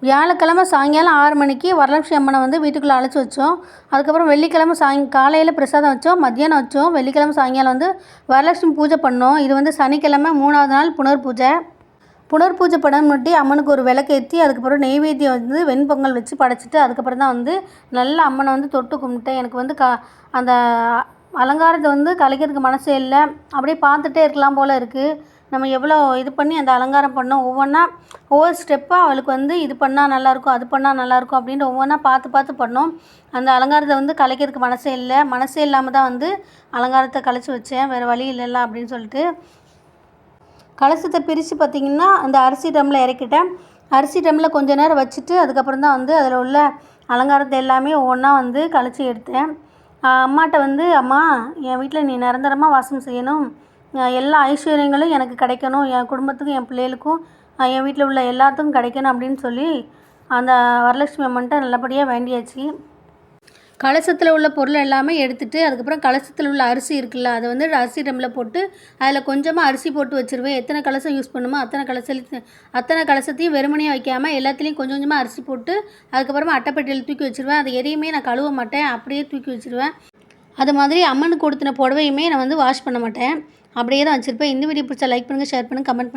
வியாழக்கிழமை சாயங்காலம் 6 மணிக்கு வரலட்சுமி அம்மனை வந்து வீட்டுக்குள்ளே அழைச்சி வச்சோம். அதுக்கப்புறம் வெள்ளிக்கிழமை காலையில் பிரசாதம் வச்சோம், மத்தியானம் வச்சோம். வெள்ளிக்கிழமை சாயங்காலம் வந்து வரலட்சுமி பூஜை பண்ணோம். இது வந்து சனிக்கிழமை 3வது நாள் புனர் பூஜை. புனர் பூஜை பண்ணி அம்மனுக்கு ஒரு விளக்கேற்றி அதுக்கப்புறம் நெய்வேத்தியம் வந்து வெண்பொங்கல் வச்சு படைச்சிட்டு அதுக்கப்புறம் தான் வந்து நல்லா அம்மனை வந்து தொட்டு கும்பிட்டேன். எனக்கு வந்து அந்த அலங்காரத்தை வந்து கலைக்கிறதுக்கு மனசே இல்லை. அப்படியே பார்த்துட்டே இருக்கலாம் போல் இருக்குது. நம்ம எவ்வளோ இது பண்ணி அந்த அலங்காரம் பண்ணோம். ஒவ்வொரு ஸ்டெப்பாக அவளுக்கு வந்து இது பண்ணால் நல்லாயிருக்கும், அது பண்ணால் நல்லாயிருக்கும் அப்படின்ட்டு ஒவ்வொன்றா பார்த்து பண்ணோம். அந்த அலங்காரத்தை வந்து கலைக்கிறதுக்கு மனசே இல்லாமல் தான் வந்து அலங்காரத்தை கலைச்சி வச்சேன். வேறு வழி இல்லைல்ல அப்படின்னு சொல்லிட்டு. கலசத்தை பிரித்து பார்த்திங்கன்னா அந்த அரிசி ட்ரம்மில் இறக்கிட்டேன். அரிசி ட்ரம்மில் கொஞ்ச நேரம் வச்சுட்டு அதுக்கப்புறம் தான் வந்து அதில் உள்ள அலங்காரத்தை எல்லாமே ஒவ்வொன்றா வந்து கலைச்சி எடுத்தேன். அம்மாட்ட வந்து, அம்மா என் வீட்டில் நீ நிரந்தரமாக வாசம் செய்யணும், எல்லா ஐஸ்வர்யங்களும் எனக்கு கிடைக்கணும், என் குடும்பத்துக்கும் என் பிள்ளைகளுக்கும் என் வீட்டில் உள்ள எல்லாத்துக்கும் கிடைக்கணும் அப்படின்னு சொல்லி அந்த வரலட்சுமி அம்மன்ட்ட நல்லபடியாக வேண்டியாச்சு. கலசத்தில் உள்ள பொருள் எல்லாமே எடுத்துகிட்டு அதுக்கப்புறம் கலசத்தில் உள்ள அரிசி இருக்குல்ல அதை வந்து அரிசி ட்ரம்மில் போட்டு அதில் கொஞ்சமாக அரிசி போட்டு வச்சுருவேன். எத்தனை கலசம் யூஸ் பண்ணுமோ அத்தனை கலசத்தையும் வெறுமனையாக வைக்காமல் எல்லாத்துலேயும் கொஞ்சம் கொஞ்சமாக அரிசி போட்டு அதுக்கப்புறமா அட்டைப்பெட்டியில் தூக்கி வச்சுருவேன். அதை எதையுமே நான் கழுவ மாட்டேன், அப்படியே தூக்கி வச்சுருவேன். அது மாதிரி அம்மனுக்கு கொடுத்தின புடவையுமே நான் வந்து வாஷ் பண்ண மாட்டேன், அப்படியே தான் வச்சுருப்பேன். இந்த வீடியோ பிடிச்சா லைக் பண்ணுங்கள், ஷேர் பண்ணுங்கள், கமெண்ட் பண்ணுங்கள்.